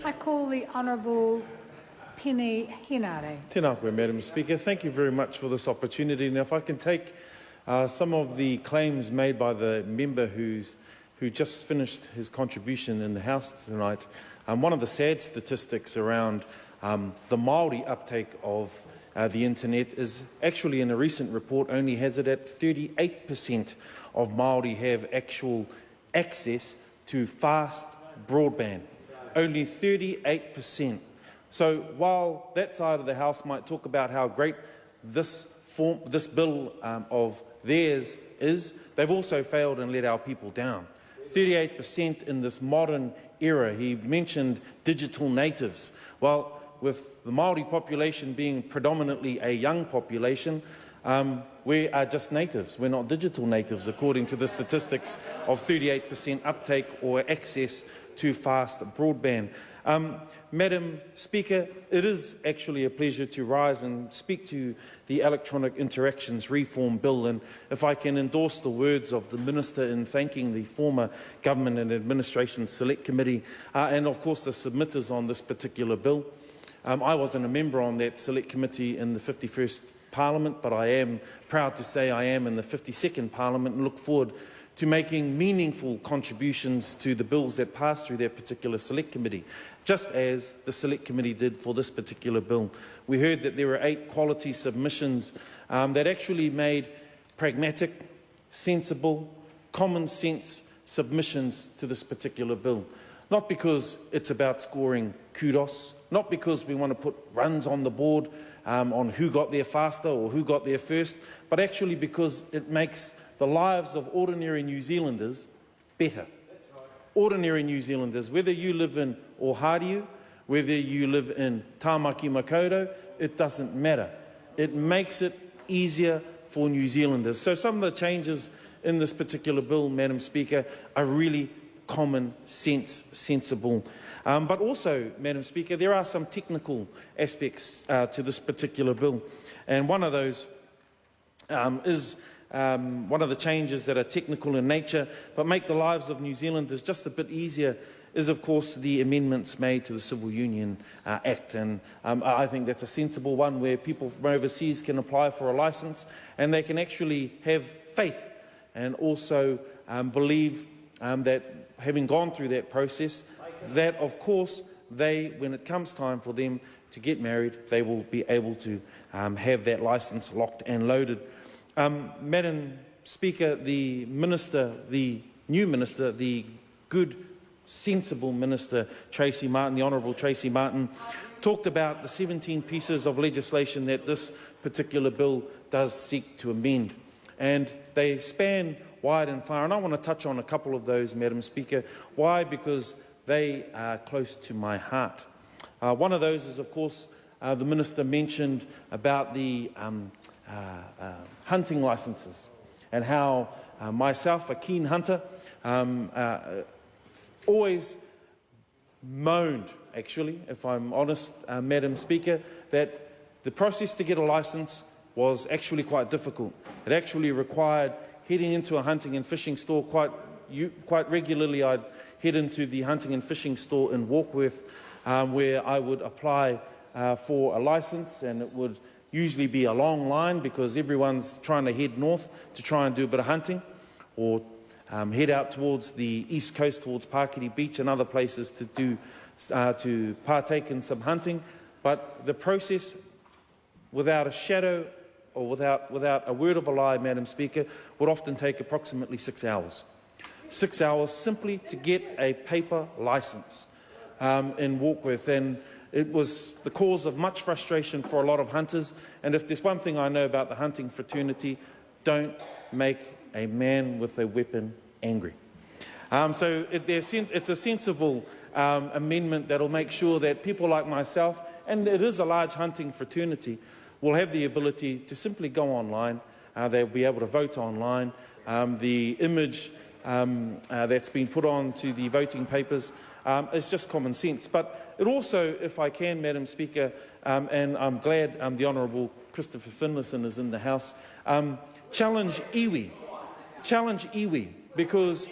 I call the Honourable Peeni Henare. Tēnā koe, Madam Speaker. Thank you very much for this opportunity. Now, if I can take some of the claims made by the member who just finished his contribution in the House tonight. One of the sad statistics around the Māori uptake of the internet is actually, in a recent report, only has it at 38% of Māori have actual access to fast broadband. Only 38%. So while that side of the House might talk about how great this bill of theirs is, they've also failed and let our people down. 38% in this modern era. He mentioned digital natives. Well, with the Māori population being predominantly a young population, we are just natives. We're not digital natives, according to the statistics of 38% uptake or access to fast broadband. Madam Speaker, it is actually a pleasure to rise and speak to the Electronic Interactions Reform Bill, and if I can endorse the words of the Minister in thanking the former Government and Administration Select Committee and of course the submitters on this particular bill. I wasn't a member on that Select Committee in the 51st Parliament, but I am proud to say I am in the 52nd Parliament and look forward to making meaningful contributions to the bills that pass through that particular Select Committee, just as the Select Committee did for this particular bill. We heard that there were 8 quality submissions that actually made pragmatic, sensible, common sense submissions to this particular bill. Not because it's about scoring kudos, not because we want to put runs on the board on who got there faster or who got there first, but actually because it makes the lives of ordinary New Zealanders better. Ordinary New Zealanders, whether you live in Ohariu, whether you live in Tāmaki Makaurau, it doesn't matter. It makes it easier for New Zealanders. So some of the changes in this particular bill, Madam Speaker, are really common sense, sensible. But also, Madam Speaker, there are some technical aspects to this particular bill. And one of those is one of the changes that are technical in nature but make the lives of New Zealanders just a bit easier is, of course, the amendments made to the Civil Union Act. And I think that's a sensible one where people from overseas can apply for a licence and they can actually have faith and also believe that, having gone through that process, that, of course, when it comes time for them to get married, they will be able to have that licence locked and loaded. Madam Speaker, the new Minister, the good, sensible Minister, Tracy Martin, the Honourable Tracy Martin, talked about the 17 pieces of legislation that this particular bill does seek to amend. And they span wide and far, and I want to touch on a couple of those, Madam Speaker. Why? Because they are close to my heart. One of those is, of course, the Minister mentioned about the hunting licences and how myself, a keen hunter, always moaned, actually, if I'm honest, Madam Speaker, that the process to get a licence was actually quite difficult. It actually required heading into a hunting and fishing store quite regularly. I'd head into the hunting and fishing store in Warkworth, where I would apply for a licence, and it would usually be a long line because everyone's trying to head north to try and do a bit of hunting, or head out towards the east coast, towards Pakiri Beach and other places to partake in some hunting. But the process, without a shadow or without a word of a lie, Madam Speaker, would often take approximately 6 hours. 6 hours simply to get a paper licence in Warkworth. And it was the cause of much frustration for a lot of hunters. And if there's one thing I know about the hunting fraternity, don't make a man with a weapon angry. So it's a sensible amendment that will make sure that people like myself, and it is a large hunting fraternity, will have the ability to simply go online. They'll be able to vote online. The image that's been put on to the voting papers is just common sense. But it also, if I can, Madam Speaker, and I'm glad the Honourable Christopher Finlayson is in the House, challenge iwi. Challenge iwi, because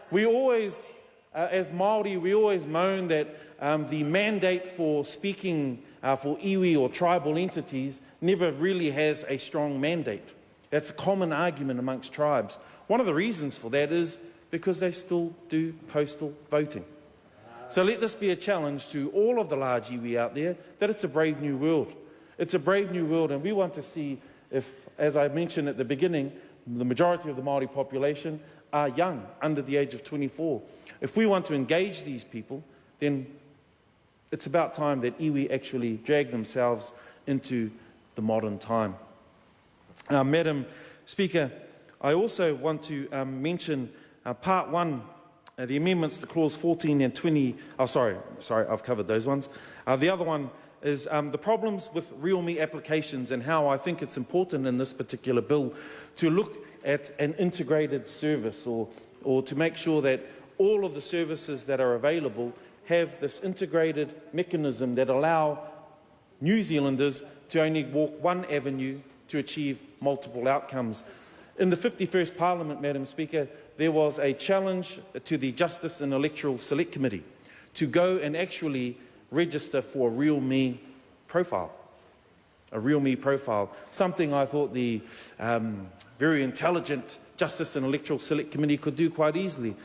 we always as Māori, we always moan that the mandate for speaking for iwi or tribal entities never really has a strong mandate. That's a common argument amongst tribes. One of the reasons for that is because they still do postal voting. So let this be a challenge to all of the large iwi out there, that it's a brave new world. It's a brave new world, and we want to see if, as I mentioned at the beginning, the majority of the Māori population are young, under the age of 24. If we want to engage these people, then it's about time that iwi actually drag themselves into the modern time. Madam Speaker, I also want to mention Part 1, the amendments to Clause 14 and 20. Oh, sorry, I've covered those ones. The other one is the problems with real me applications, and how I think it's important in this particular bill to look at an integrated service, or to make sure that all of the services that are available have this integrated mechanism that allow New Zealanders to only walk one avenue to achieve multiple outcomes. In the 51st Parliament, Madam Speaker, there was a challenge to the Justice and Electoral Select Committee to go and actually register for a real me profile. A real me profile, something I thought the very intelligent Justice and Electoral Select Committee could do quite easily.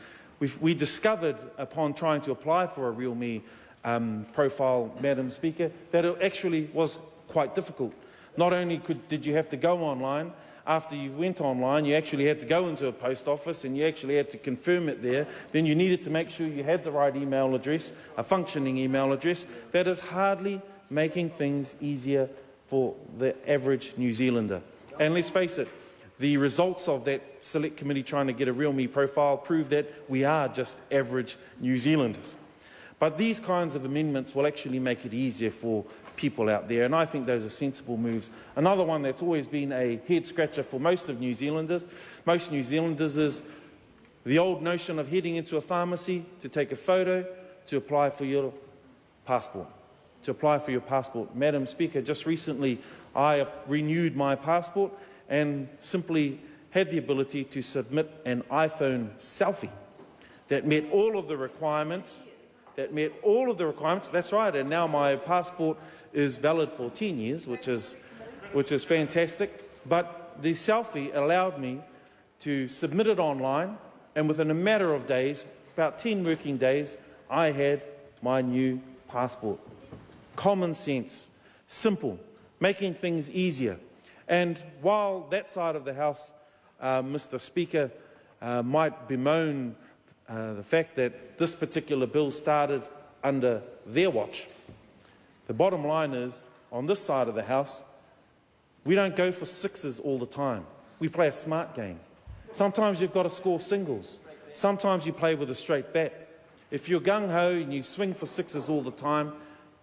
We discovered, upon trying to apply for a real me profile, Madam Speaker, that it actually was quite difficult. Not only did you have to go online, after you went online, you actually had to go into a post office and you actually had to confirm it there. Then you needed to make sure you had the right email address, a functioning email address. That is hardly making things easier for the average New Zealander. And let's face it, the results of that select committee trying to get a real me profile prove that we are just average New Zealanders. But these kinds of amendments will actually make it easier for people out there, and I think those are sensible moves. Another one that's always been a head-scratcher for most New Zealanders is the old notion of heading into a pharmacy to take a photo to apply for your passport. Madam Speaker, just recently I renewed my passport and simply had the ability to submit an iPhone selfie that met all of the requirements. That's right, and now my passport is valid for 10 years, which is fantastic. But the selfie allowed me to submit it online, and within a matter of days, about 10 working days, I had my new passport. Common sense, simple, making things easier. And while that side of the House, Mr. Speaker, might bemoan the fact that this particular bill started under their watch, the bottom line is, on this side of the House, we don't go for sixes all the time. We play a smart game. Sometimes you've got to score singles. Sometimes you play with a straight bat. If you're gung-ho and you swing for sixes all the time,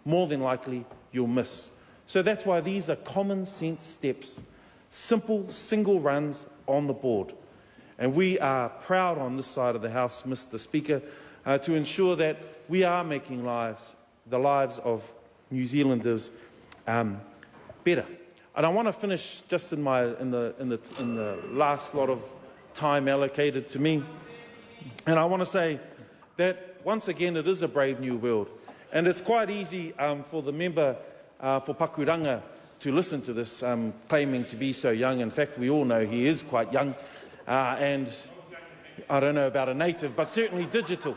more than likely you'll miss. So that's why these are common sense steps, simple single runs on the board. And we are proud on this side of the House, Mr. Speaker, to ensure that we are making the lives of New Zealanders better. And I want to finish just in the last lot of time allocated to me. And I want to say that once again it is a brave new world. And it's quite easy for the member for Pakuranga to listen to this, claiming to be so young. In fact, we all know he is quite young. And I don't know about a native, but certainly digital.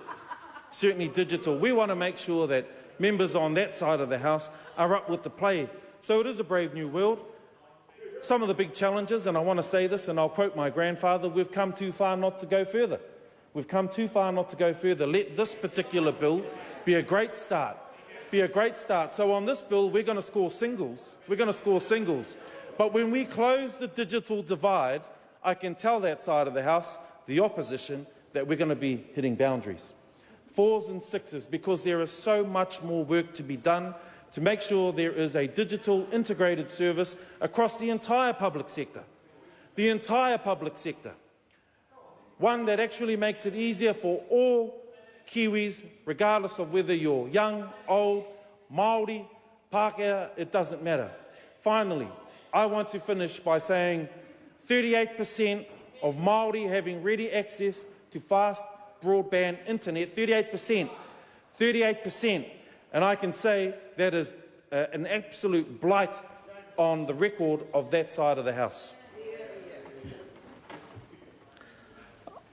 We want to make sure that members on that side of the House are up with the play. So it is a brave new world. Some of the big challenges, and I want to say this, and I'll quote my grandfather, we've come too far not to go further. Let this particular bill be a great start. So on this bill, we're going to score singles. But when we close the digital divide, I can tell that side of the House, the opposition, that we're going to be hitting boundaries. 4s and 6s, because there is so much more work to be done to make sure there is a digital integrated service across the entire public sector. One that actually makes it easier for all Kiwis, regardless of whether you're young, old, Māori, Pākehā, it doesn't matter. Finally, I want to finish by saying 38% of Māori having ready access to fast broadband internet, 38%. 38%. And I can say that is an absolute blight on the record of that side of the House.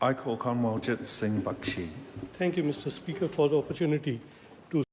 I call Kanwaljit Singh Bakshi. Thank you, Mr. Speaker, for the opportunity.